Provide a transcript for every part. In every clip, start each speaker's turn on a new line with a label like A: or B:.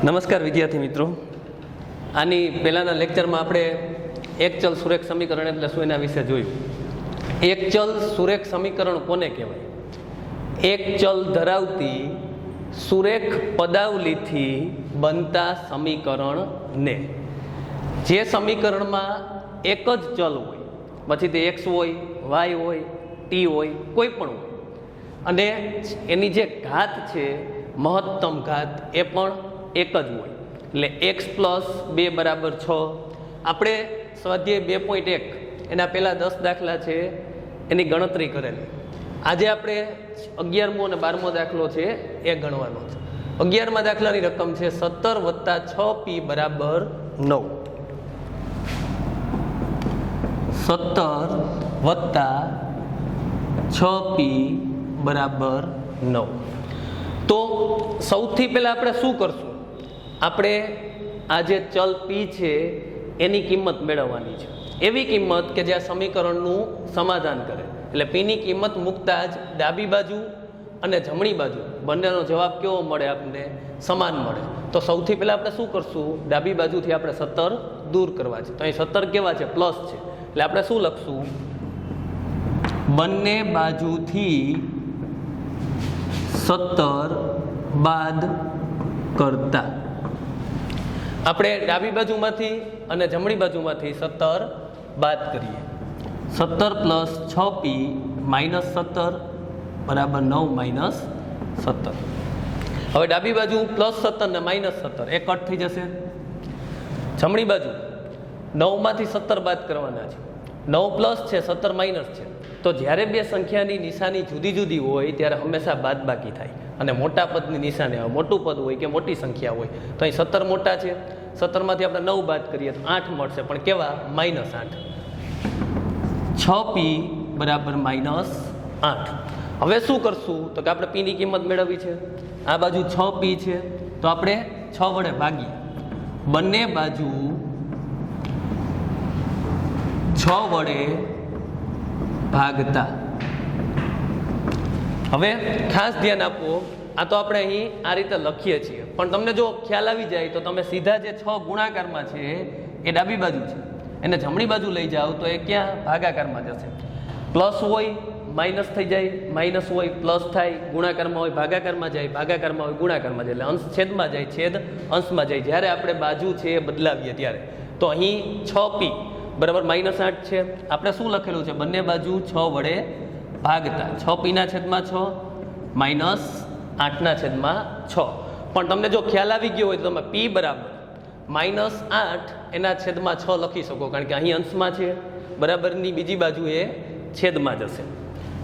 A: નમસ્કાર વિદ્યાર્થી મિત્રો, આની પહેલાંના લેક્ચરમાં આપણે એક ચલ સુરેખ સમીકરણ એટલે શું એના વિશે જોયું. એક ચલ સુરેખ સમીકરણ કોને કહેવાય? એક ચલ ધરાવતી સુરેખ પદાવલીથી બનતા સમીકરણને. જે સમીકરણમાં એક જ ચલ હોય, પછી તે એક્સ હોય, વાય હોય, ટી હોય, કોઈ પણ હોય, અને એની જે ઘાત છે મહત્તમ ઘાત એ પણ એક જ હોય, એટલે x + 2 = 6. આપણે સ્વાધ્યાય 2.1 એના પહેલાં 10 દાખલા છે એની ગણતરી કરેલી. આજે આપણે 11મો અને 12મો દાખલો છે એ ગણવાનો છે. 11મા દાખલાની રકમ છે 17 + 6p = 9. 17 + 6p = 9. તો સૌથી પહેલાં આપણે શું કરશું? આપણે આ જે ચલ પી છે એની કિંમત મેળવવાની છે, એવી કિંમત કે જે આ સમીકરણનું સમાધાન કરે. એટલે પીની કિંમત મૂકતા જ ડાબી બાજુ અને જમણી બાજુ બંનેનો જવાબ કેવો મળે? આપણને સમાન મળે. તો સૌથી પહેલાં આપણે શું કરશું? ડાબી બાજુથી આપણે 17 દૂર કરવા છે. તો અહીં 17 કેવા છે? પ્લસ છે. એટલે આપણે શું લખશું? બંને બાજુથી 17 બાદ કરતા. આપણે ડાબી બાજુમાંથી અને જમણી બાજુમાંથી 17 બાદ કરીએ. 17 + 6p - 17 = 9 - 17. હવે ડાબી બાજુ +17 ને -17 એ કટ થઈ જશે. જમણી બાજુ 9 માંથી 17 બાદ કરવાના છે. 9 પ્લસ છે, 17 માઇનસ છે. તો જ્યારે બે સંખ્યાની નિશાની જુદી જુદી હોય ત્યારે હંમેશા બાદબાકી થાય, અને મોટા પદની નિશાની આવે. મોટું પદ હોય કે મોટી સંખ્યા હોય, તો અહીં 17 મોટા છે, 17 માંથી આપણે 9 બાદ કરીએ તો 8 મળશે, પણ કેવા? -8. 6p = -8. હવે શું કરશું? તો કે આપણે પીની કિંમત મેળવવી છે. આ બાજુ 6p છે, તો આપણે 6 વડે ભાગીએ. બંને બાજુ 6 વડે ભાગતા. હવે ખાસ ધ્યાન આપો, આ તો આપણે અહીં આ રીતે લખીએ છીએ, પણ તમને જો ખ્યાલ આવી જાય તો તમે સીધા જે 6 ગુણાકારમાં છે એ ડાબી બાજુ છે, એને જમણી બાજુ લઈ જાઓ તો એ ક્યાં? ભાગાકારમાં જશે. પ્લસ હોય માઇનસ થઈ જાય, માઇનસ હોય પ્લસ થાય, ગુણાકારમાં હોય ભાગાકારમાં જાય, ભાગાકારમાં હોય ગુણાકારમાં જાય, એટલે અંશ છેદમાં જાય, છેદ અંશમાં જાય. જ્યારે આપણે બાજુ છે એ બદલાવીએ ત્યારે તો અહીં 6p બરાબર -8 છે. આપણે શું લખેલું છે? બંને બાજુ 6 વડે ભાગતા. 6p ના છેદમાં 6 -8 ના છેદમાં 6. પણ તમને જો ખ્યાલ આવી ગયો હોય તો તમે p બરાબર -8 એના છેદમાં 6 લખી શકો, કારણ કે અહીં અંશમાં છે, બરાબરની બીજી બાજુ એ છેદમાં જશે.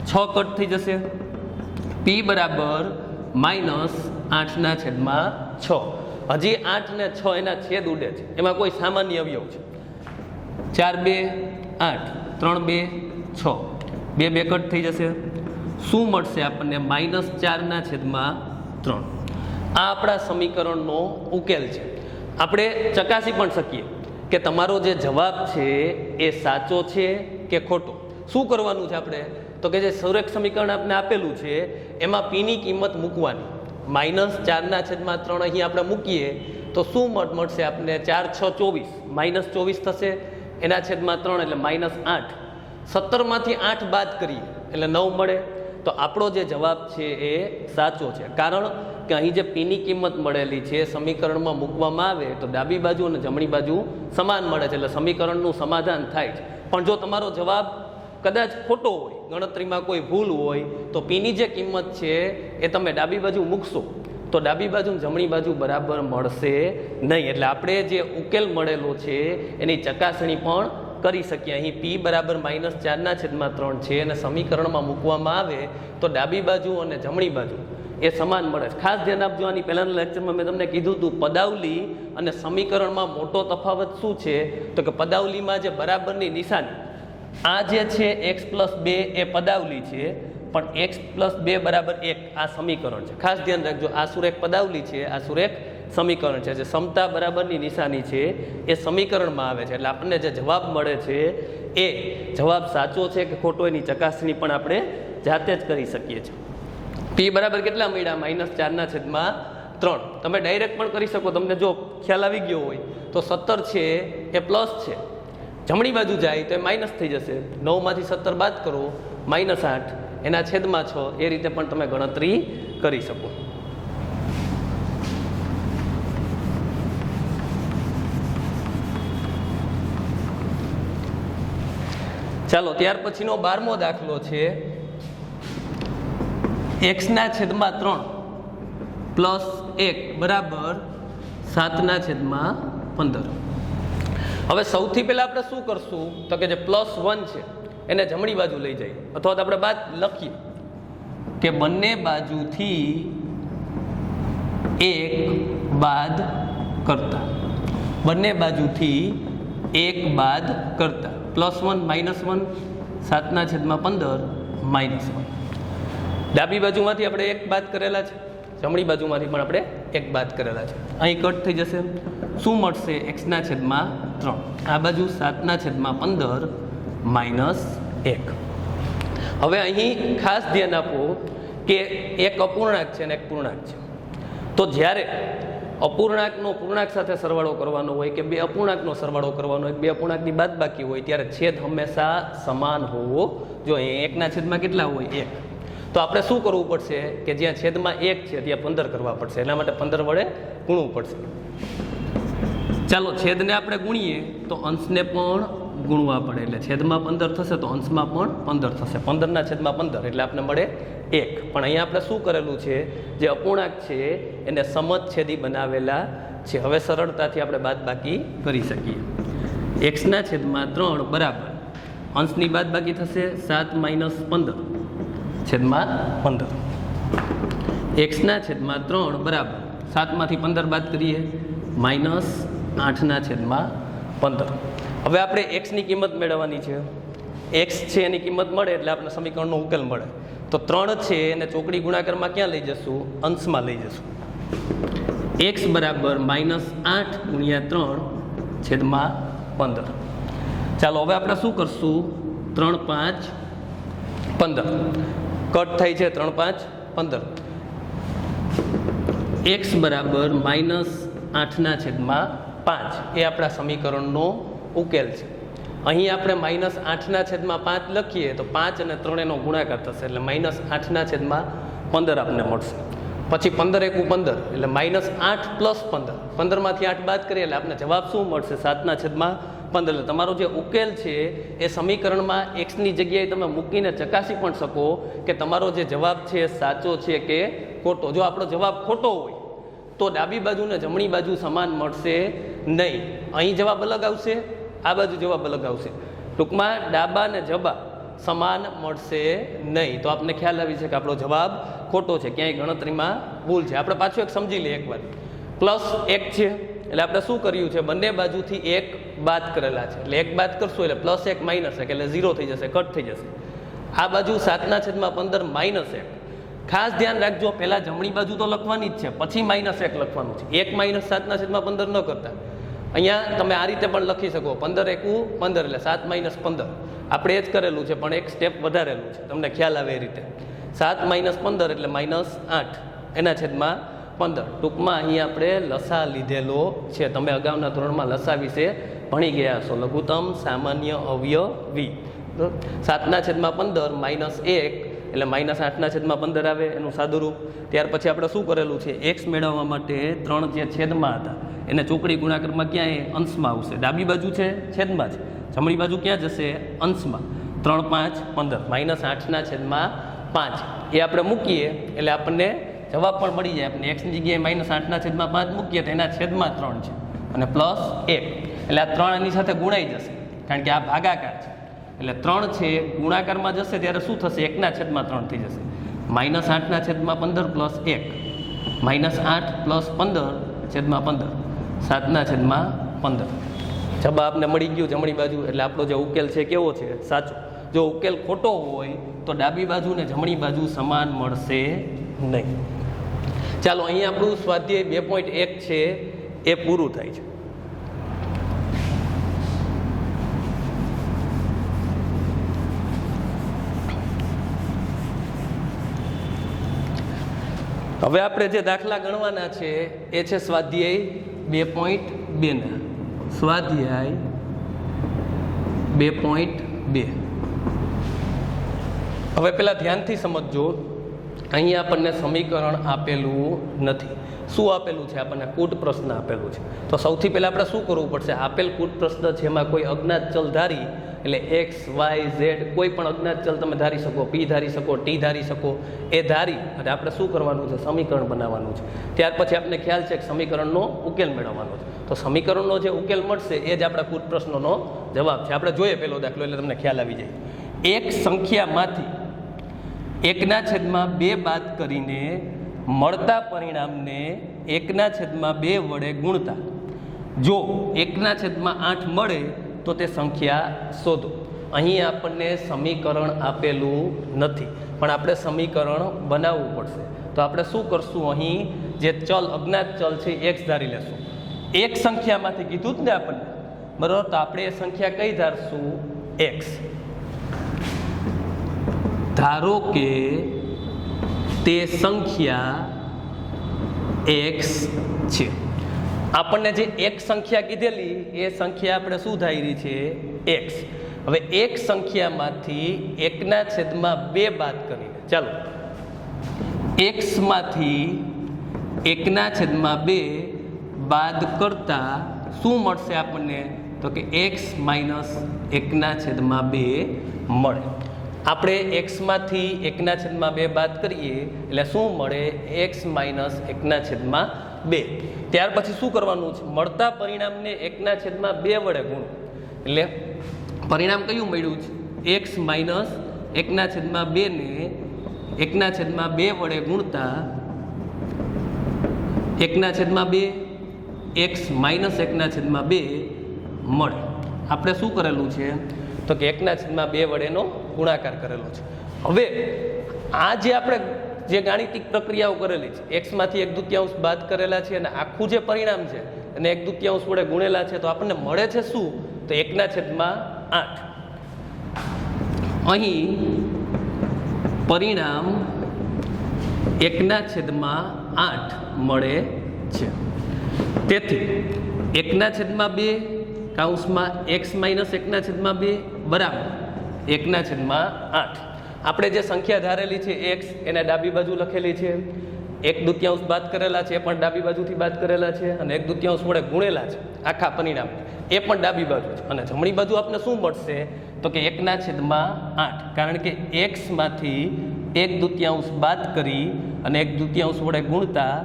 A: 6 કટ થઈ જશે. p બરાબર -8 ના છેદમાં 6. હજી 8 ને 6 એના છેદ ઉડે છે, એમાં કોઈ સામાન્ય અવયવ છે. 4 2 8, 3 2 6, 2 2 કટ થઈ જશે. શું મળશે આપણને? -4 ના છેદમાં 3. આ આપણા સમીકરણનો ઉકેલ છે. આપણે ચકાસી પણ શકીએ કે તમારો જે જવાબ છે એ સાચો છે કે ખોટો. શું કરવાનું છે આપણે? તો કે જે સુરેખ સમીકરણ આપણે આપેલું છે એમાં પીની કિંમત મૂકવાની. -4 ના છેદમાં 3 અહીં આપણે મૂકીએ તો શું મળશે આપણને? 4 6 24, -24 થશે, એના છેદમાં 3 એટલે -8. 17 માંથી 8 બાદ કરીએ એટલે 9 મળે. તો આપણો જે જવાબ છે એ સાચો છે, કારણ કે અહીં જે પીની કિંમત મળેલી છે સમીકરણમાં મૂકવામાં આવે તો ડાબી બાજુ અને જમણી બાજુ સમાન મળે છે, એટલે સમીકરણનું સમાધાન થાય છે. પણ જો તમારો જવાબ કદાચ ખોટો હોય, ગણતરીમાં કોઈ ભૂલ હોય, તો પીની જે કિંમત છે એ તમે ડાબી બાજુ મૂકશો તો ડાબી બાજુ જમણી બાજુ બરાબર મળશે નહીં. એટલે આપણે જે ઉકેલ મળેલો છે એની ચકાસણી પણ કરી શકીએ. અહીં p બરાબર -4 ના છેદમાં 3 છે, અને સમીકરણમાં મૂકવામાં આવે તો ડાબી બાજુ અને જમણી બાજુ એ સમાન મળે છે. ખાસ ધ્યાન આપજો, આની પહેલાંના લેક્ચરમાં મેં તમને કીધું હતું પદાવલી અને સમીકરણમાં મોટો તફાવત શું છે? તો કે પદાવલીમાં જે બરાબરની નિશાની, આ જે છે x + 2 એ પદાવલી છે, પણ x + 2 = 1 આ સમીકરણ છે. ખાસ ધ્યાન રાખજો, આ સુરેખ પદાવલી છે, આ સુરેખ સમીકરણ છે. જે સમતા બરાબરની નિશાની છે એ સમીકરણમાં આવે છે. એટલે આપણને જે જવાબ મળે છે એ જવાબ સાચો છે કે ખોટો એની ચકાસણી પણ આપણે જાતે જ કરી શકીએ છીએ. p બરાબર કેટલા મળ્યા? -4 ના છેદમાં 3 તમે ડાયરેક્ટ પણ કરી શકો, તમને જો ખ્યાલ આવી ગયો હોય તો 17 છે એ પ્લસ છે, જમણી બાજુ જાય તો એ માઇનસ થઈ જશે, 9માંથી 17 બાદ કરો -8 એના છેદમાં 6, એ રીતે પણ તમે ગણતરી કરી શકો. ચાલો ત્યાર પછીનો 12મો દાખલો છે x/3 પ્લસ 1 બરાબર 7/15. હવે સૌથી પહેલા આપણે શું કરશું તો કે જે +1 છે એને જમણી બાજુ લઈ જઈએ, અથવા તો આપણે બાદ લખીએ કે બંને બાજુથી 1 બાદ કરતા, બંને બાજુથી 1 બાદ કરતા, +1 -1 7/15 -1. ડાબી બાજુમાંથી આપણે 1 બાદ કરેલા છે, જમણી બાજુમાંથી પણ આપણે 1 બાદ કરેલા છે. અહીં કટ થઈ જશે, શું મળશે? x/3. આ બાજુ 7/15 -1. હવે અહીં ખાસ ધ્યાન આપો કે એક અપૂર્ણાંક છે અને એક પૂર્ણાંક છે. તો જ્યારે અપૂર્ણાંકનો પૂર્ણાંક સાથે સરવાળો કરવાનો હોય કે બે અપૂર્ણાંકનો સરવાળો કરવાનો હોય, બે અપૂર્ણાંકની બાદબાકી હોય, ત્યારે છેદ હંમેશા સમાન હોવો જોઈએ. 1/છેદમાં કેટલા હોય? 1. તો આપણે શું કરવું પડશે કે જ્યાં છેદમાં 1 છે ત્યાં 15 કરવા પડશે, એના માટે 15 વડે ગુણવું પડશે. ચાલો છેદને આપણે ગુણીએ તો અંશને પણ ગુણવા પડે, એટલે છેદમાં 15 થશે તો અંશમાં પણ 15 થશે. 15/15 એટલે આપણે મળે 1. પણ અહીંયા આપણે શું કરેલું છે, જે અપૂર્ણાંક છે એને સમછેદી બનાવેલા છે. હવે સરળતાથી આપણે બાદબાકી કરી શકીએ. x/3 બરાબર અંશની બાદબાકી થશે 7 - 15 છેદમાં 15. x/3 બરાબર 7માંથી 15 બાદ કરીએ -8/15. હવે આપણે x ની કિંમત મેળવવાની છે. x છે એની કિંમત મળે એટલે આપણે સમીકરણનો ઉકેલ મળે. તો 3 છે એને ચોકડી ગુણાકારમાં ક્યાં લઈ જશું? અંશમાં લઈ જશું. x બરાબર -8 × 3 છેદમાં 15. ચાલો હવે આપણે શું કરશું? 3 5 15 કટ થાય છે, 3 5 15. x બરાબર -8/5 એ આપણા સમીકરણનો ઉકેલ છે. અહીં આપણે -8/5 લખીએ તો 5 અને 3 એનો ગુણાકાર થશે એટલે -8/15 આપણને મળશે. પછી 15 × 15 એટલે -8 + 15, 15માંથી 8 બાદ કરીએ એટલે આપણને જવાબ શું મળશે? 7/15. એટલે તમારો જે ઉકેલ છે એ સમીકરણમાં x ની જગ્યાએ તમે મૂકીને ચકાસી પણ શકો કે તમારો જે જવાબ છે એ સાચો છે કે ખોટો. જો આપણો જવાબ ખોટો હોય તો ડાબી બાજુ ને જમણી બાજુ સમાન મળશે નહીં. અહીં જવાબ અલગ આવશે, આ બાજુ જવાબ અલગ આવશે. ટૂંકમાં ડાબા ને જબા સમાન મળશે નહીં. તો આપને ખ્યાલ આવી છે કે આપણો જવાબ ખોટો છે, ક્યાંય ગણતરીમાં ભૂલ છે. આપણે પાછું એક સમજી લઈએ એકવાર. +1 છે એટલે આપણે શું કર્યું છે? બંને બાજુથી 1 બાદ કરેલા છે, એટલે 1 બાદ કરશું એટલે +1 -1 એટલે 0 થઈ જશે, કટ થઈ જશે. આ બાજુ 7/15 -1. ખાસ ધ્યાન રાખજો, પહેલા જમણી બાજુ તો લખવાની જ છે, પછી -1 લખવાનું છે. 1 - 7/15 ન કરતા. અહીંયા તમે આ રીતે પણ લખી શકો, 15 × 15 એટલે 7 - 15. આપણે એ જ કરેલું છે પણ એક સ્ટેપ વધારેલું છે, તમને ખ્યાલ આવે એ રીતે. 7 - 15 એટલે -8 એના છેદમાં 15. ટૂંકમાં અહીં આપણે લસા લીધેલો છે. તમે અગાઉના ધોરણમાં લસા વિશે ભણી ગયા છો, લઘુત્તમ સામાન્ય અવયવી. 7/15 -1 એટલે -8/15 આવે એનું સાદુરૂપ. ત્યાર પછી આપણે શું કરેલું છે? x મેળવવા માટે 3 જે છેદમાં હતા એને ચોકડી ગુણાકારમાં ક્યાંય અંશમાં આવશે. ડાબી બાજુ છે છેદમાં છે, જમણી બાજુ ક્યાં જશે? અંશમાં. 3 5 15 -8/5 એ આપણે મૂકીએ એટલે આપણને જવાબ પણ મળી જાય. આપણે x ની જગ્યાએ -8/5 મૂકીએ તો એના છેદમાં 3 છે અને +1 એટલે આ 3 એની સાથે ગુણાઈ જશે, કારણ કે આ ભાગાકાર છે. એટલે 3 છે ગુણાકારમાં જશે ત્યારે શું થશે? 1/3 થઈ જશે. -8/15 + 1 -8 + 15/15 7/15. જવાબ આપને મળી ગયું જમણી બાજુ. એટલે આપણો જે ઉકેલ છે કેવો છે? સાચો. જો ઉકેલ ખોટો હોય તો ડાબી બાજુ ને જમણી બાજુ સમાન મળશે નહીં. ચાલો અહીં આપણું સ્વાધ્યાય 2.1 છે એ પૂરું થાય છે. હવે આપણે જે દાખલા ગણવાના છે એ છે સ્વાધ્યાય 2.2 ના સ્વાધ્યાય 2.2. હવે પેલા ધ્યાનથી સમજજો, અહીં આપણને સમીકરણ આપેલું નથી. શું આપેલું છે? આપણને કૂટ પ્રશ્ન આપેલું છે. તો સૌથી પહેલાં આપણે શું કરવું પડશે? આપેલ કૂટ પ્રશ્ન જેમાં કોઈ અજ્ઞાત ચલ ધારી, એટલે એક્સ વાય ઝેડ કોઈ પણ અજ્ઞાત ચલ તમે ધારી શકો, પી ધારી શકો, ટી ધારી શકો, એ ધારી અને આપણે શું કરવાનું છે? સમીકરણ બનાવવાનું છે. ત્યાર પછી આપણને ખ્યાલ છે કે સમીકરણનો ઉકેલ મેળવવાનો છે. તો સમીકરણનો જે ઉકેલ મળશે એ જ આપણા કૂટ પ્રશ્નનો જવાબ છે. આપણે જોઈએ પહેલો દાખલો એટલે તમને ખ્યાલ આવી જાય. એક સંખ્યામાંથી 1/2 બાદ કરીને મળતા પરિણામને 1/2 વડે ગુણતા જો 1/8 મળે તો તે સંખ્યા શોધો. અહીં આપણને સમીકરણ આપેલું નથી, પણ આપણે સમીકરણ બનાવવું પડશે. તો આપણે શું કરશું? અહીં જે ચલ અજ્ઞાત ચલ છે એક્સ ધારી લેશું. એક સંખ્યામાંથી કીધું જ ને આપણને, બરાબર? તો આપણે એ સંખ્યા કઈ ધારશું? એક્સ. ધારો કે તે સંખ્યા એક્સ છે. આપણને જે એક સંખ્યા કીધેલી એ સંખ્યા આપણે શું ધારી છે? એક્સ. હવે એક સંખ્યામાંથી 1/2 બાદ કરીને, ચાલો એક્સમાંથી 1/2 બાદ કરતા શું મળશે આપણને? તો કે એક્સ માઇનસ 1/2 મળે. આપણે એક્સમાંથી 1/2 બાદ કરીએ એટલે શું મળે? X minus 1/2. ત્યાર પછી શું કરવાનું છે? મળતા પરિણામને 1/2 વડે ગુણો. એટલે પરિણામ કયું મળ્યું છે? એક્સ માઇનસ 1/2 ને 1/2 વડે ગુણતા 1/2 એક્સ માઇનસ 1/2 મળે. આપણે શું કરેલું છે? તો કે 1/2 વડેનો ગુણાકાર કરેલો છે. હવે આ જે આપણે જે ગાણિતિક પ્રક્રિયાઓ કરેલી છે, એક્સમાંથી 1/2 બાદ કરેલા છે અને આખું જે પરિણામ છે અને 1/2 વડે ગુણેલા છે, તો આપણને મળે છે શું? તો 1/8. અહીં પરિણામ 1/8 મળે છે. તેથી 1/2 કૌંસમાં એક્સ માઇનસ 1/2 બરાબર 1/8. આપણે જે સંખ્યા ધારેલી છે એક્સ, એને ડાબી બાજુ લખેલી છે. 1/2 બાદ કરેલા છે એ પણ ડાબી બાજુથી બાદ કરેલા છે, અને 1/2 વડે ગુણેલા છે આખા પરિણામ, એ પણ ડાબી બાજુ છે. અને જમણી બાજુ આપણે શું મળશે? તો કે 1/8. કારણ કે એક્સમાંથી 1/2 બાદ કરી અને 1/2 વડે ગુણતા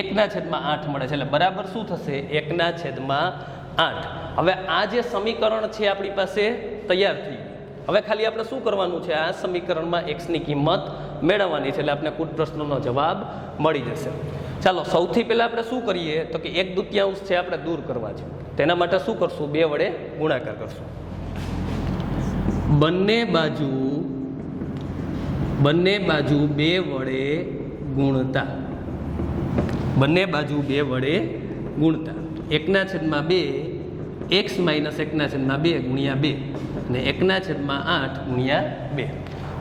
A: 1/8 મળે છે. એટલે બરાબર શું થશે? 1/8. હવે આ જે સમીકરણ છે આપણી પાસે તૈયાર થઈ ગયું. હવે ખાલી આપણે શું કરવાનું છે? આ સમીકરણમાં એક્સની કિંમત મેળવવાની છે, એટલે આપણે કૂટ પ્રશ્નનો જવાબ મળી જશે. ચાલો સૌથી પહેલાં આપણે શું કરીએ? તો કે 1/2 છે આપણે દૂર કરવા છે. તેના માટે શું કરશું? 2 વડે ગુણાકાર કરશું. બંને બાજુ 2 વડે ગુણતા, બંને બાજુ 2 વડે ગુણતા 1/2 એક્સ માઇનસ 1/2 ગુણ્યા 2 અને 1/8 ગુણ્યા 2.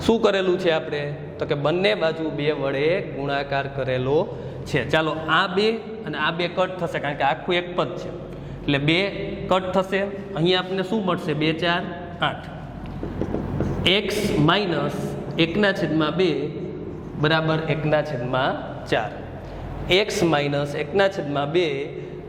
A: શું કરેલું છે આપણે? તો કે બંને બાજુ 2 વડે ગુણાકાર કરેલો છે. ચાલો આ 2 અને આ 2 કટ થશે, કારણ કે આખું એક પદ છે એટલે 2 કટ થશે. અહીંયા આપણને શું મળશે? 2 4 8. એક્સ માઇનસ 1/2 બરાબર 1/4. એક્સ માઇનસ 1/2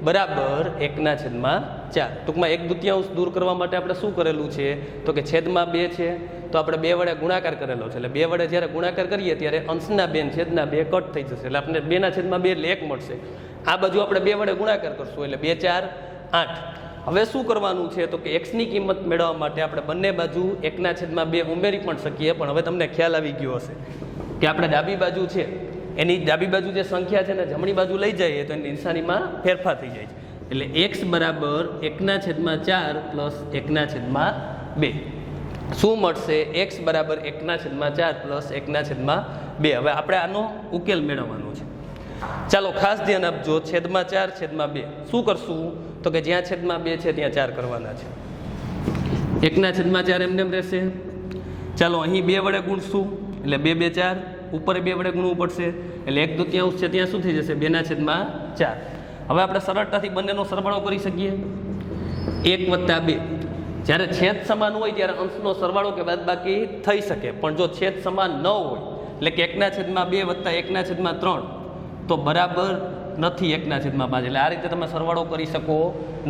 A: બરાબર 1/4. ટૂંકમાં 1/2 દૂર કરવા માટે આપણે શું કરેલું છે? તો કે છેદમાં 2 છે, તો આપણે 2 વડે ગુણાકાર કરેલો છે. એટલે 2 વડે જ્યારે ગુણાકાર કરીએ ત્યારે અંશના 2 છેદના 2 કટ થઈ જશે, એટલે આપણે 2/2 એટલે 1 મળશે. આ બાજુ આપણે 2 વડે ગુણાકાર કરશું એટલે 2 4 8. હવે શું કરવાનું છે? તો કે એક્સની કિંમત મેળવવા માટે આપણે બંને બાજુ 1/2 ઉમેરી પણ શકીએ, પણ હવે તમને ખ્યાલ આવી ગયો હશે કે આપણે ડાબી બાજુ છે એની ડાબી બાજુ જે સંખ્યા છે ને જમણી બાજુ લઈ જઈએ તો એની નિશાનીમાં ફેરફાર થઈ જાય છે. એટલે એક્સ બરાબર 1/4 પ્લસ 1/2. શું મળશે? એક્સ બરાબર 1/4 પ્લસ 1/2. હવે આપણે આનો ઉકેલ મેળવવાનો છે. ચાલો ખાસ ધ્યાન આપજો. છેદમાં 4 છેદમાં 2 શું કરશું? તો કે જ્યાં છેદમાં 2 છે ત્યાં 4 કરવાના છે. 1/4 એમને એમ રહેશે. ચાલો અહીં 2 વડે ગુણશું એટલે 2 2 4 ઉપર 2 વડે ગુણવું પડશે એટલે 1/2 છે ત્યાં શું થઈ જશે 2/4. હવે આપણે સરળતાથી બંનેનો સરવાળો કરી શકીએ 1+2. જ્યારે છેદ સમાન હોય ત્યારે અંશનો સરવાળો કે બાદબાકી થઈ શકે, પણ જો છેદ સમાન ન હોય એટલે કે 1/2 વત્તા 1/3 તો બરાબર નથી 1/5. એટલે આ રીતે તમે સરવાળો કરી શકો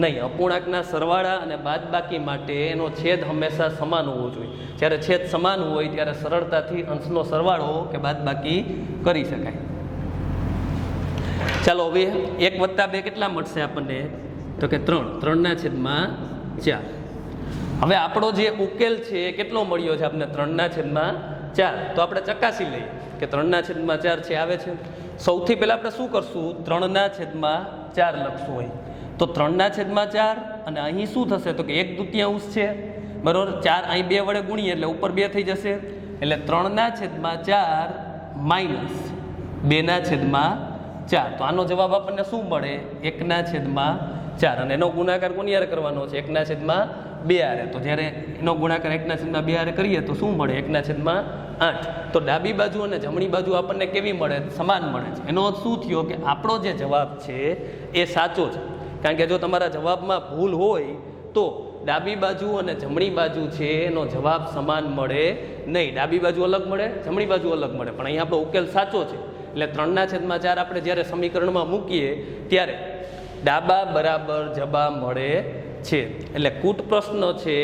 A: નહીં. અપૂર્ણાંકના સરવાળા અને બાદબાકી માટે એનો છેદ હંમેશા સમાન હોવો જોઈએ. જ્યારે છેદ સમાન હોય ત્યારે સરળતાથી અંશનો સરવાળો કે બાદબાકી કરી શકાય. ચાલો હવે 1+2 કેટલા મળશે આપણને? તો કે 3/4. હવે આપણો જે ઉકેલ છે એ કેટલો મળ્યો છે આપણને? 3/4. તો આપણે ચકાસી લઈએ કે 3/4 છે આવે છે. સૌથી પહેલાં આપણે શું કરશું? 3/4 લખશું. હોય તો 3/4 અને અહીં શું થશે? તો કે 1/2 છે બરાબર. 4 અહીં 2 વડે ગુણીએ એટલે ઉપર 2 થઈ જશે એટલે 3/4 માઇનસ 2/4. તો આનો જવાબ આપણને શું મળે? 1/4. અને એનો ગુણાકાર કોની હારે કરવાનો છે? 1/2 હારે. તો જ્યારે એનો ગુણાકાર 1/2 હારે કરીએ તો શું મળે? 1/8. તો ડાબી બાજુ અને જમણી બાજુ આપણને કેવી મળે? સમાન મળે છે. એનો અર્થ શું થયો કે આપણો જે જવાબ છે એ સાચો છે. કારણ કે જો તમારા જવાબમાં ભૂલ હોય તો ડાબી બાજુ અને જમણી બાજુ છે એનો જવાબ સમાન મળે નહીં. ડાબી બાજુ અલગ મળે, જમણી બાજુ અલગ મળે, પણ અહીં આપણો ઉકેલ સાચો છે. એટલે 3/4 આપણે જ્યારે સમીકરણમાં મૂકીએ ત્યારે ડાબા બરાબર જવાબ મળે છે. એટલે કૂટ પ્રશ્ન છે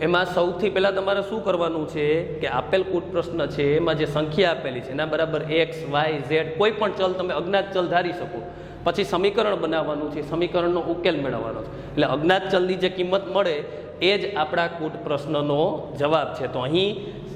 A: એમાં સૌથી પહેલાં તમારે શું કરવાનું છે કે આપેલ કૂટ પ્રશ્ન છે એમાં જે સંખ્યા આપેલી છે એના બરાબર x, y, z કોઈ પણ ચલ તમે અજ્ઞાત ચલ ધારી શકો. પછી સમીકરણ બનાવવાનું છે, સમીકરણનો ઉકેલ મેળવવાનો છે. એટલે અજ્ઞાત ચલની જે કિંમત મળે એ જ આપણા કૂટ પ્રશ્નનો જવાબ છે. તો અહીં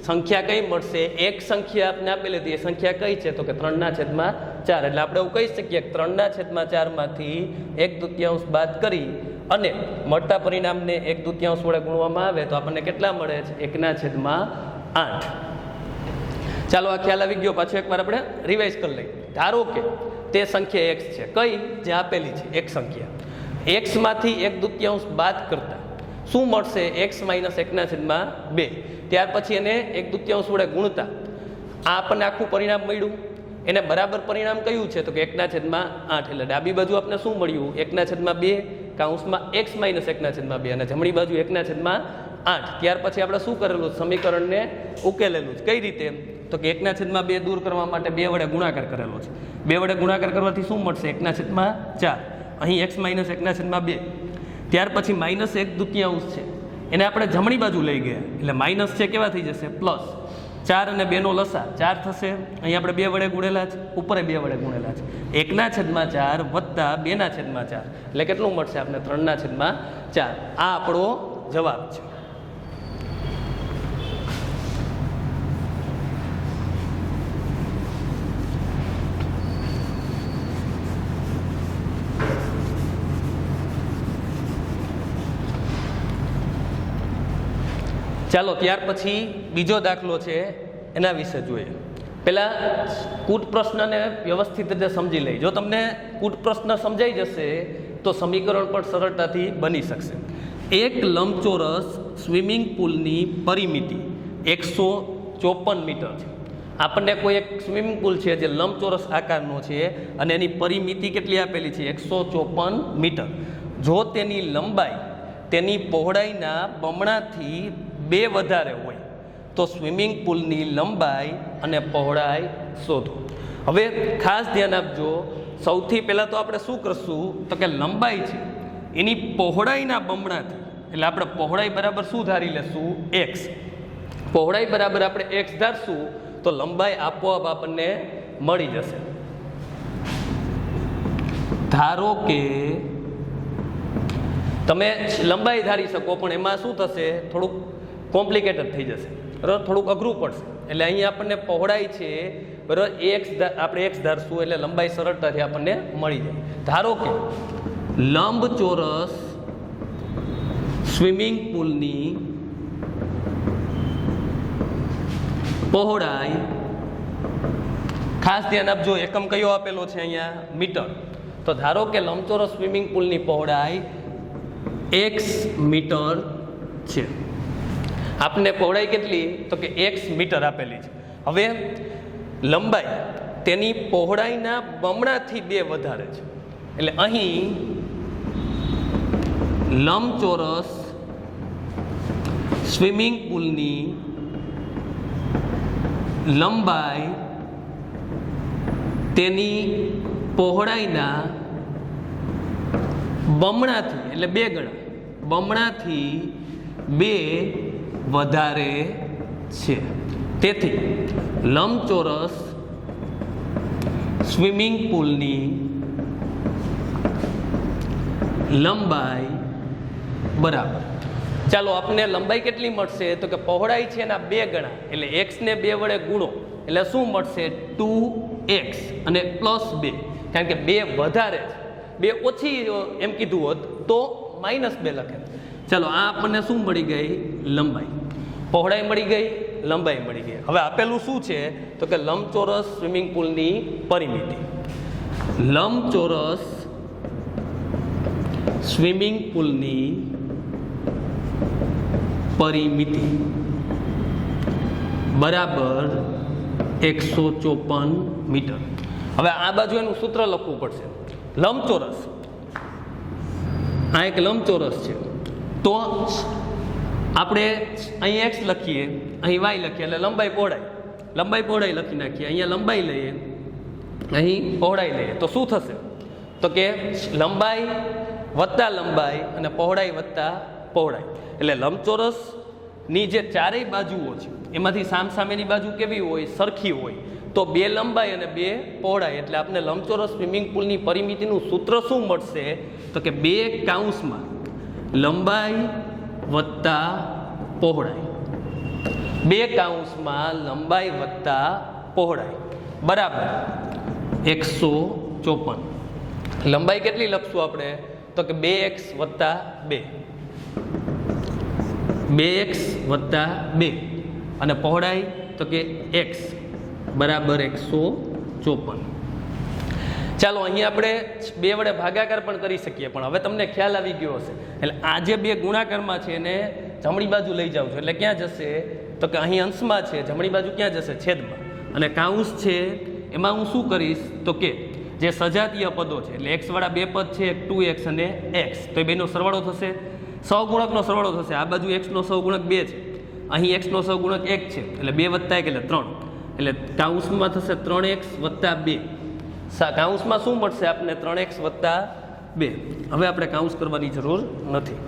A: સંખ્યા કઈ મળશે? એક સંખ્યા આપને આપેલી હતી, એ સંખ્યા કઈ છે? તો કે 3/4. એટલે આપણે એવું કહી શકીએ કે 3/4 માંથી 1/2 બાદ કરી અને મળતા પરિણામને 1/2 વડે ગુણવામાં આવે તો આપણને કેટલા મળે છે? 1/8. ચાલો આ ખ્યાલ આવી ગયો. પાછો એકવાર આપણે રિવાઇઝ કરી લઈએ. ધારો કે તે સંખ્યા x છે. કઈ? જે આપેલી છે એક સંખ્યા. x માંથી 1/2 બાદ કરતા શું મળશે? x - 1/2. ત્યાર પછી એને 1/2 વડે ગુણતા આ આપણને આખું પરિણામ મળ્યું. એને બરાબર પરિણામ કયું છે? તો કે 1/8. એટલે ડાબી બાજુ આપણે શું મળ્યું? 1/2 કૌંસમાં x - 1/2 અને જમણી બાજુ 1/8. ત્યાર પછી આપણે શું કરેલું? સમીકરણને ઉકેલેલું છે. કઈ રીતે? તો કે 1/2 દૂર કરવા માટે 2 વડે ગુણાકાર કરેલો છે. 2 વડે ગુણાકાર કરવાથી શું મળશે? 1/4. અહીં x - 1/2. ત્યાર પછી -1/2 છે એને આપણે જમણી બાજુ લઈ ગયા એટલે માઇનસ છે કેવા થઈ જશે? પ્લસ. 4 અને 2 નો લસા 4 થશે. અહીં આપણે 2 વડે ગુણેલા છે, ઉપરે 2 વડે ગુણેલા છે. 1/4 વત્તા 2/4 એટલે કેટલું મળશે આપણે? 3/4. આ આપણો જવાબ છે. ચાલો ત્યાર પછી બીજો દાખલો છે એના વિશે જોઈએ. પહેલાં કૂટ પ્રશ્નને વ્યવસ્થિત રીતે સમજી લઈ. જો તમને કૂટ પ્રશ્ન સમજાઈ જશે તો સમીકરણ પણ સરળતાથી બની શકશે. એક લંબચોરસ સ્વિમિંગ પુલની પરિમિતિ 154 મીટર છે. આપણને કોઈ એક સ્વિમિંગ પુલ છે જે લંબચોરસ આકારનો છે અને એની પરિમિતિ કેટલી આપેલી છે? 154 મીટર. જો તેની લંબાઈ તેની પહોળાઈના બમણાથી 2 વધારે હોય તો સ્વિમિંગ પુલની લંબાઈ અને પહોળાઈ શોધો. હવે ખાસ ધ્યાન આપજો. સૌથી પહેલાં તો આપણે શું કરશું? તો કે લંબાઈ છે એની પહોળાઈના બમણાથી એટલે આપણે પહોળાઈ બરાબર શું ધારી લેશું? x. પહોળાઈ બરાબર આપણે x ધારશું તો લંબાઈ આપોઆપ આપણને મળી જશે. ધારો કે તમે લંબાઈ ધારી શકો પણ એમાં શું થશે? થોડુંક કોમ્પ્લિકેટેડ થઈ જશે બરાબર, થોડુંક અઘરું પડશે. એટલે અહીં આપણને પહોળાઈ છે બરાબર આપણે x ધારશું એટલે લંબાઈ સરળતાથી આપણને મળી જાય. ધારો કે લંબચોરસ સ્વિમિંગ પુલની પહોળાઈ, ખાસ ધ્યાન આપજો એકમ કયો આપેલો છે અહીંયા? મીટર. તો ધારો કે લંબચોરસ સ્વિમિંગ પુલની પહોળાઈ x મીટર છે. આપને પહોળાઈ કેટલી? તો કે x મીટર આપેલી છે. હવે લંબાઈ તેની પહોળાઈના બમણાથી 2 વધારે છે. એટલે અહીં લંબચોરસ સ્વિમિંગ પુલની લંબાઈ તેની પહોળાઈના બમણાથી એટલે 2 ગણા બમણાથી 2 વધારે છે. તેથી લંબચોરસ સ્વિમિંગ પુલની લંબાઈ બરાબર. ચાલો આપને લંબાઈ કેટલી મળશે તો કે પહોળાઈ છે એના 2 ગણા એટલે x ને 2 વડે ગુણો એટલે શું મળશે 2x અને +2 કારણ કે 2 વધારે છે 2 ઓછી એમ કીધું હોત તો -2 લખે. ચાલો આ આપણને શું મળી ગઈ લંબાઈ પહોળાઈ મળી ગઈ લંબાઈ મળી ગઈ. હવે આપેલું શું છે તો કે લંબચોરસ સ્વિમિંગ પુલની પરિમિતિ. લંબચોરસ સ્વિમિંગ પુલની પરિમિતિ બરાબર 154 મીટર. હવે આ બાજુ એનું સૂત્ર લખવું પડશે. લંબચોરસ આ એક લંબચોરસ છે તો આપણે અહીં x લખીએ અહીં y લખીએ એટલે લંબાઈ પહોળાઈ લખી નાખીએ. અહીંયા લંબાઈ લઈએ અહીં પહોળાઈ લઈએ તો શું થશે તો કે લંબાઈ વત્તા લંબાઈ અને પહોળાઈ વત્તા પહોળાઈ એટલે લંબચોરસની જે ચારેય બાજુઓ છે એમાંથી સામસામેની બાજુ કેવી હોય સરખી હોય તો 2 લંબાઈ અને 2 પહોળાઈ એટલે આપણે લંબચોરસ સ્વિમિંગ પુલની પરિમિતિનું સૂત્ર શું મળશે તો કે 2 કૌંસમાં લંબાઈ વત્તા પહોળાઈ 2 કૌંસમાં લંબાઈ વત્તા પહોળાઈ બરાબર 154. લંબાઈ કેટલી લખશું આપણે તો કે 2x વત્તા 2 2x વત્તા 2 અને પહોળાઈ તો કે x બરાબર 154. ચાલો અહીં આપણે 2 વડે ભાગાકાર પણ કરી શકીએ પણ હવે તમને ખ્યાલ આવી ગયો હશે એટલે આ જે 2 ગુણાકારમાં છે એને જમણી બાજુ લઈ જાઉં છું એટલે ક્યાં જશે તો કે અહીં અંશમાં છે જમણી બાજુ ક્યાં જશે છેદમાં અને કાઉંસ છે એમાં હું શું કરીશ તો કે જે સજાતીય પદો છે એટલે x વાળા 2 પદ છે 2x અને x તો એ બેનો સરવાળો થશે સહગુણકનો સરવાળો થશે. આ બાજુ x નો સહગુણક 2 છે અહીં x નો સહગુણક 1 છે એટલે 2 વત્તા 1 એટલે 3 એટલે કાઉંસમાં થશે 3x વત્તા 2 કાઉંસમાં શું મળશે આપણે 3x વત્તા 2. હવે આપણે કાઉંસ કરવાની જરૂર નથી.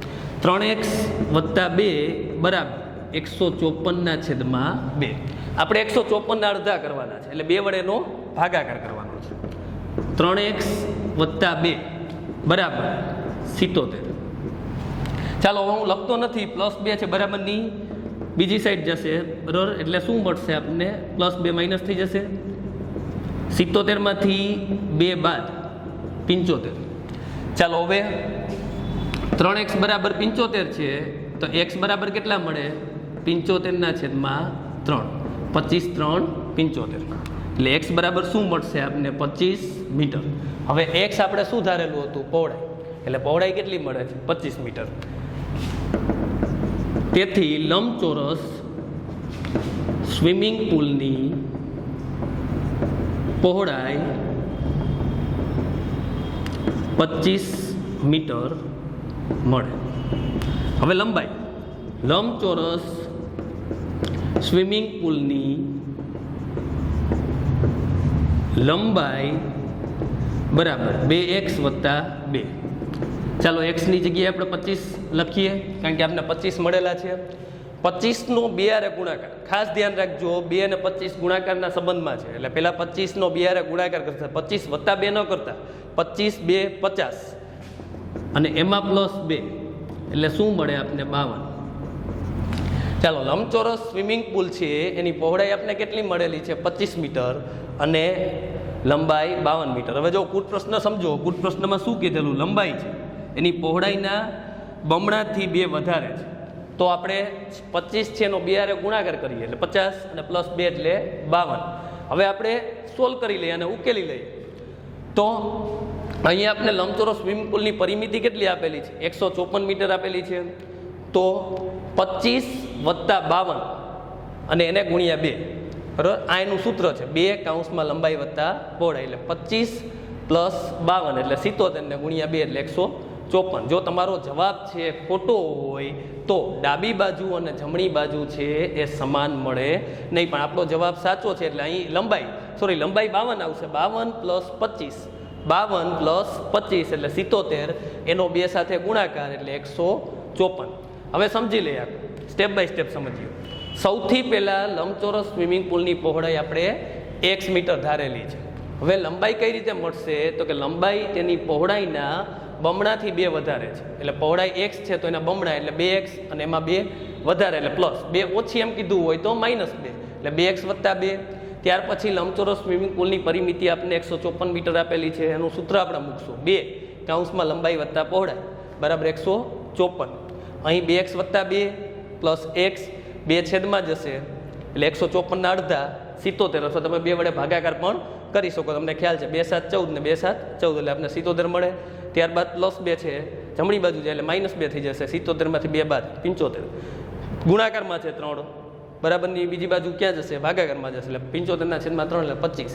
A: 3x વત્તા 2 બરાબર 154/2. આપણે 154 અડધા કરવાના છે એટલે 2 વડે એનો ભાગાકાર કરવાનો છે. 3x વત્તા 2 બરાબર 77. ચાલો હું લખતો નથી +2 છે બરાબરની બીજી સાઈડ જશે બરાબર એટલે શું મળશે આપણને +2 માઇનસ થઈ જશે 77 માંથી 2 બાદ 75. ચાલો હવે 3x બરાબર 75 છે તો x બરાબર કેટલા મળે 75/3 25 3 75 એટલે x બરાબર શું મળશે આપણને 25 મીટર. હવે x આપણે શું ધારેલું હતું પહોળાઈ એટલે પહોળાઈ કેટલી મળે છે 25 મીટર. તેથી લંબચોરસ સ્વિમિંગ પુલની પહોળાઈ 25 મીટર મળે. હવે લંબાઈ લંબચોરસ સ્વિમિંગ પુલની લંબાઈ બરાબર 2x વત્તા 2. ચાલો x ની જગ્યાએ આપણે 25 લખીએ કારણ કે આપણે 25 મળેલા છે. 25 નો 2 હારે ગુણાકાર ખાસ ધ્યાન રાખજો 2 અને 25 ગુણાકારના સંબંધમાં છે એટલે પહેલા 25 નો 2 હારે ગુણાકાર કરતા 25 વત્તા 2 ન કરતા 25 2 50 અને એમાં +2 એટલે શું મળે આપણે 52. ચાલો લંબચોરસ સ્વિમિંગ પુલ છે એની પહોળાઈ આપણે કેટલી મળેલી છે 25 મીટર અને લંબાઈ 52 મીટર. હવે જો કુટ પ્રશ્ન સમજો કુટ પ્રશ્નમાં શું કીધેલું લંબાઈ છે એની પહોળાઈના બમણાથી 2 વધારે છે તો આપણે 25 છે એનો 2 હારે ગુણાકાર કરીએ એટલે 50 અને +2 એટલે 52. હવે આપણે સોલ્વ કરી લઈએ અને ઉકેલી લઈએ તો અહીંયા આપણે લંબચોરસ સ્વિમિંગ પુલની પરિમિતિ કેટલી આપેલી છે 154 મીટર આપેલી છે તો 25 વત્તા 52 અને એને ગુણ્યા 2 બરાબર, આ એનું સૂત્ર છે 2 કૌંસમાં લંબાઈ વત્તા પહોળાઈ એટલે 25 પ્લસ 52 એટલે 77 ને ગુણ્યા 2 એટલે 154. જો તમારો જવાબ છે ખોટો હોય તો ડાબી બાજુ અને જમણી બાજુ છે એ સમાન મળે નહીં, પણ આપણો જવાબ સાચો છે એટલે અહીં લંબાઈ 52 આવશે. 52 પ્લસ 25, 52 પ્લસ 25 એટલે 77, એનો 2 સાથે ગુણાકાર એટલે 154. હવે સમજી લઈએ, સ્ટેપ બાય સ્ટેપ સમજીએ. સૌથી પહેલાં લંબચોરસ સ્વિમિંગ પુલની પહોળાઈ આપણે x મીટર ધારેલી છે. હવે લંબાઈ કઈ રીતે મળશે તો કે લંબાઈ તેની પહોળાઈના બમણાથી 2 વધારે છે, એટલે પહોળાઈ x છે તો એના બમણા એટલે 2x અને એમાં 2 વધારે એટલે પ્લસ, 2 ઓછી એમ કીધું હોય તો -2 એટલે 2x વત્તા 2. ત્યાર પછી લંબચોરસ સ્વિમિંગ પુલની પરિમિતિ આપણે 154 મીટર આપેલી છે, એનું સૂત્ર આપણે મૂકશું 2 કૌંસમાં લંબાઈ વત્તા પહોળાઈ બરાબર 154. અહીં 2x વત્તા 2 પ્લસ x 2 છેદમાં જશે એટલે 154 ના અડધા 77, અથવા તમે 2 વડે ભાગાકાર પણ કરી શકો, તમને ખ્યાલ છે 2 7 14 ને 2 7 14 એટલે આપણે 77 મળે. ત્યારબાદ પ્લસ 2 છે જમણી બાજુ જાય એટલે -2 થઈ જશે, 77 માંથી 2 બાદ 75. ગુણાકારમાં છે 3 બરાબરની બીજી બાજુ ક્યાં જશે ભાગાકારમાં જશે એટલે 75 ના છેદમાં 3 એટલે 25.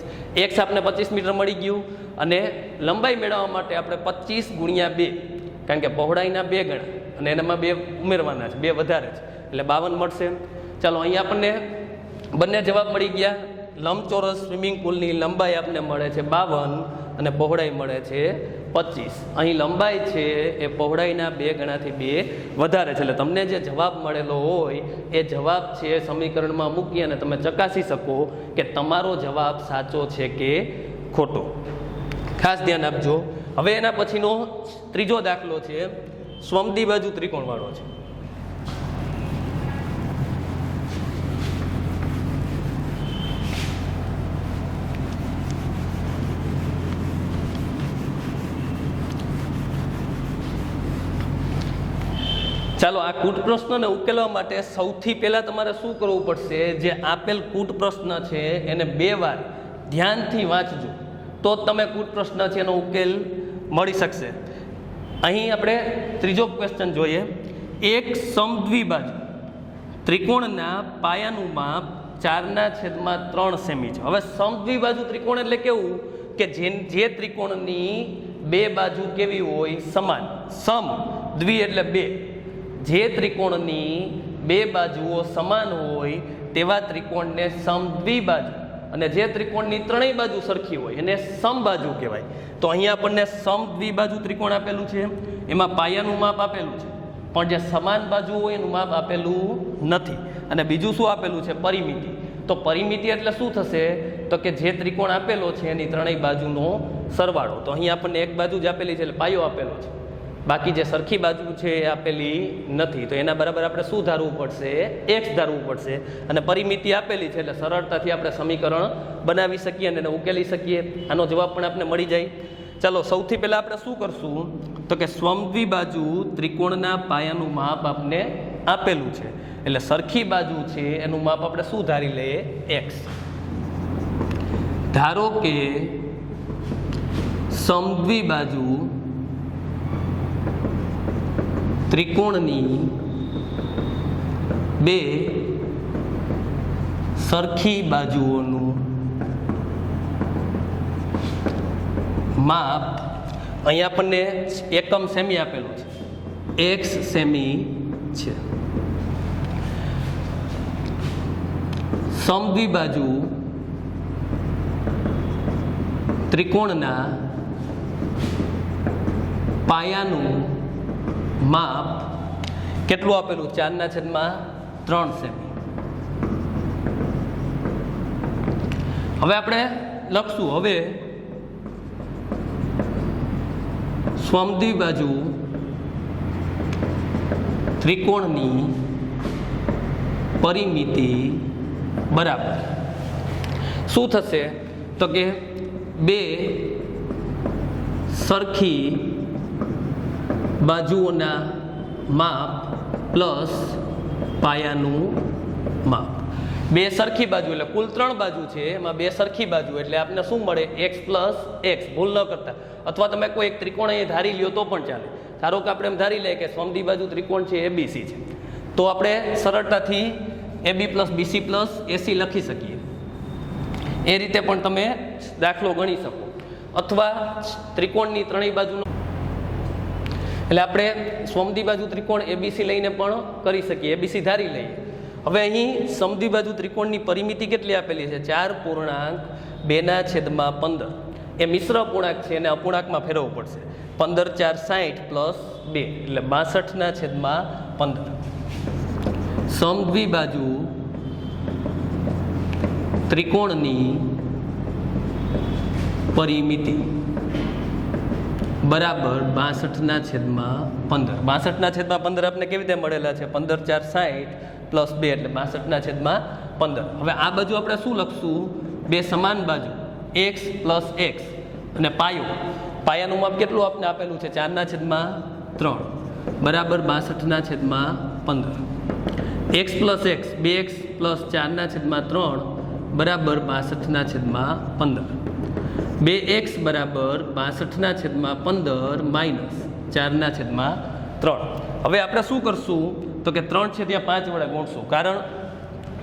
A: x આપણે 25 મીટર મળી ગયું, અને લંબાઈ મેળવવા માટે આપણે 25 ગુણ્યા 2, કારણ કે પહોળાઈના 2 ગણા અને એનામાં 2 ઉમેરવાના છે, 2 વધારે છે એટલે 52 મળશે. ચાલો અહીં આપણને બંને જવાબ મળી ગયા. લંબચોરસ સ્વિમિંગ પુલની લંબાઈ આપણને મળે છે 52 અને પહોળાઈ મળે છે 25. અહીં લંબાઈ છે એ પહોળાઈના 2 ગણાથી 2 વધારે છે, એટલે તમને જે જવાબ મળેલો હોય એ જવાબ છે સમીકરણમાં મૂકી અને તમે ચકાસી શકો કે તમારો જવાબ સાચો છે કે ખોટો. ખાસ ધ્યાન આપજો. હવે એના પછીનો ત્રીજો દાખલો છે, સ્વમદી બાજુ ત્રિકોણવાળો છે. ચાલો, આ કૂટ પ્રશ્નને ઉકેલવા માટે સૌથી પહેલાં તમારે શું કરવું પડશે, જે આપેલ કૂટ પ્રશ્ન છે એને 2 વાર ધ્યાનથી વાંચજો, તો જ તમે કૂટ પ્રશ્ન છે એનો ઉકેલ મળી શકશે. અહીં આપણે ત્રીજો ક્વેશ્ચન જોઈએ. એક સમદ્વિબાજુ ત્રિકોણના પાયાનું માપ 4/3 સેમી છે. હવે સમદ્વિબાજુ ત્રિકોણ એટલે કેવું કે જે ત્રિકોણની 2 બાજુ કેવી હોય સમાન, સમ દ્વિ એટલે 2, જે ત્રિકોણની 2 બાજુઓ સમાન હોય તેવા ત્રિકોણને સમદ્વિબાજુ, અને જે ત્રિકોણની 3 બાજુ સરખી હોય એને સમબાજુ કહેવાય. તો અહીંયા આપણને સમદ્વિબાજુ ત્રિકોણ આપેલું છે, એમાં પાયાનું માપ આપેલું છે, પણ જે સમાન બાજુ હોય એનું માપ આપેલું નથી. અને બીજું શું આપેલું છે, પરિમિતિ. તો પરિમિતિ એટલે શું થશે તો કે જે ત્રિકોણ આપેલો છે એની 3 બાજુનો સરવાળો. તો અહીંયા આપણને એક બાજુ જ આપેલી છે એટલે પાયો આપેલો છે, બાકી જે સરખી બાજુ છે એ આપેલી નથી. તો એના બરાબર આપણે શું ધારવું પડશે, x ધારવું પડશે. અને પરિમિતિ આપેલી છે એટલે સરળતાથી આપણે સમીકરણ બનાવી શકીએ અને એને ઉકેલી શકીએ. આનો જવાબ પણ આપણે મળી જાય. ચાલો, સૌથી પહેલાં આપણે શું કરશું તો કે સમદ્વિબાજુ ત્રિકોણના પાયાનું માપ આપને આપેલું છે, એટલે સરખી બાજુ છે એનું માપ આપણે શું ધારી લઈએ, x. ધારો કે સમદ્વિબાજુ ત્રિકોણની 2 સરખી બાજુઓનું માપ, અહીંયા આપણને એકમ સેમી આપેલું છે, x સેમી છે. સમદ્વિબાજુ ત્રિકોણના પાયાનું માપ કેટલું આપેલું, 4/3 સેમી. હવે આપણે લખશું, હવે સમદ્વિબાજુ ત્રિકોણની પરિમિતિ બરાબર શું થશે તો કે 2 સરખી બાજુઓના માપ પ્લસ પાયાનું માપ. 2 સરખી બાજુ એટલે કુલ 3 બાજુ છે, એમાં 2 સરખી બાજુ એટલે આપને શું મળે, x + x. ભૂલ ન કરતા, અથવા તમે કોઈ એક ત્રિકોણ અહીં ધારી લ્યો તો પણ ચાલે. ધારો કે આપણે એમ ધારી લઈએ કે સમદ્વિબાજુ ત્રિકોણ છે ABC છે, તો આપણે સરળતાથી AB + BC + AC લખી શકીએ. એ રીતે પણ તમે દાખલો ગણી શકો, અથવા ત્રિકોણની ત્રણેય બાજુનો, એટલે આપણે સમદ્વિબાજુ ત્રિકોણ એબીસી લઈને પણ કરી શકીએ, એબીસી ધારી લઈએ. હવે અહીં સમદ્વિબાજુ ત્રિકોણની પરિમિતિ કેટલી આપેલી છે? 4.2/15. એ મિશ્ર અપૂર્ણાંક છે, એને અપૂર્ણાંકમાં ફેરવવું પડશે. 15 4 60 + 2 એટલે 62/15. સમદ્વિબાજુ ત્રિકોણની પરિમિતિ બરાબર 62/15. 62/15 આપણે કેવી રીતે મળેલા છે? 15 4 60 + 2 એટલે 62/15. હવે આ બાજુ આપણે શું લખશું? બે સમાન બાજુ x + x અને પાયાનું માપ કેટલું આપણે આપેલું છે? 4/3 બરાબર 62/15. x + x 2x + 4/3 બરાબર 62/15. 2x બરાબર 62/15 માઇનસ 4/3. હવે આપણે શું કરશું? તો કે 3 છે ત્યાં 5 વડે ગુણશું, કારણ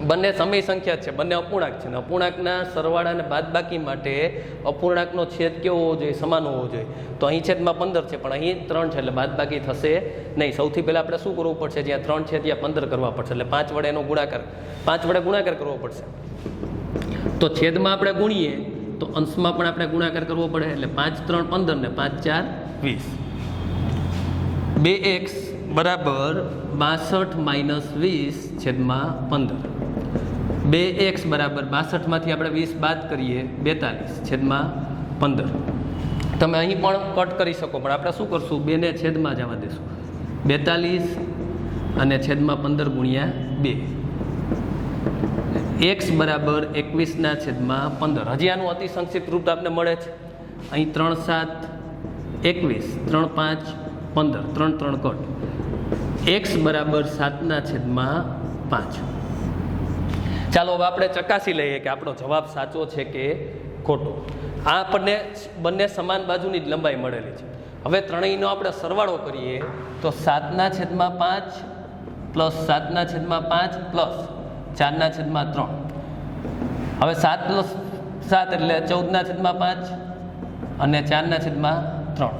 A: બંને સમય સંખ્યા છે, બંને અપૂર્ણાંક છે, ને અપૂર્ણાંકના સરવાળા અને બાદબાકી માટે અપૂર્ણાંકનો છેદ કેવો હોવો જોઈએ? સમાન હોવો જોઈએ. તો અહીં છેદમાં 15 છે, પણ અહીં 3 છે, એટલે બાદબાકી થશે નહીં. સૌથી પહેલાં આપણે શું કરવું પડશે? જ્યાં 3 છે ત્યાં 15 કરવા પડશે, એટલે 5 વડે એનો ગુણાકાર 5 વડે ગુણાકાર કરવો પડશે. તો છેદમાં આપણે ગુણીએ તો અંશમાં પણ આપણે ગુણાકાર કરવો પડે, એટલે 5 3 15 ને 5 4 20. 2x બરાબર 62 - 20/15. 2x બરાબર 62માંથી આપણે 20 બાદ કરીએ 42/15. તમે અહીં પણ કટ કરી શકો, પણ આપણે શું કરશું? 2 ને છેદમાં જવા દઈશું. 42 અને છેદમાં 15 ગુણ્યા 2. x બરાબર 21/15. હજી આનું અતિ સંક્ષિપ્ત રૂપ આપને મળે છે. અહીં 3 7 21, 3 5 15, 3 3 કટ. x બરાબર 7/5. ચાલો હવે આપણે ચકાસી લઈએ કે આપણો જવાબ સાચો છે કે ખોટો. આ આપણને બંને સમાન બાજુની જ લંબાઈ મળેલી છે. હવે ત્રણેયનો આપણે સરવાળો કરીએ તો 7/5 + 7/5 + 4/3. હવે 7 + 7 એટલે 14/5 અને 4/3.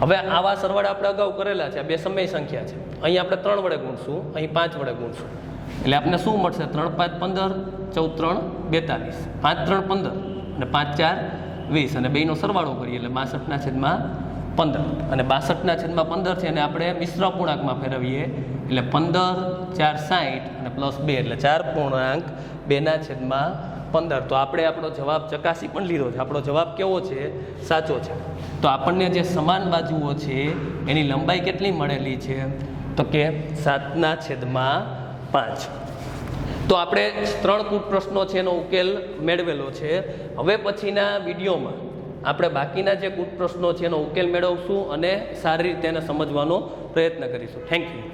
A: હવે આવા સરવાળા આપણે અગાઉ કરેલા છે, બે સમય સંખ્યા છે. અહીં આપણે 3 વડે ગુણશું, અહીં 5 વડે ગુણશું, એટલે આપણે શું મળશે? 3 5 15, 14 3 42, 5 3 15 અને 5 4 20, અને બેનો સરવાળો કરીએ એટલે 62/15. અને 62/15 છે એને આપણે મિશ્ર અપૂર્ણાંકમાં ફેરવીએ એટલે 15 4 60 અને +2 એટલે 4.2/15. તો આપણે આપણો જવાબ ચકાસી પણ લીધો છે. આપણો જવાબ કેવો છે? સાચો છે. તો આપણને જે સમાન બાજુઓ છે એની લંબાઈ કેટલી મળેલી છે? તો કે 7/5. તો આપણે 3 કૂટ પ્રશ્નો છે એનો ઉકેલ મેળવેલો છે. હવે પછીના વિડીયોમાં આપણે બાકીના જે કૂટ પ્રશ્નો છે એનો ઉકેલ મેળવશું અને સારી રીતે એને સમજવાનો પ્રયત્ન કરીશું. Thank you.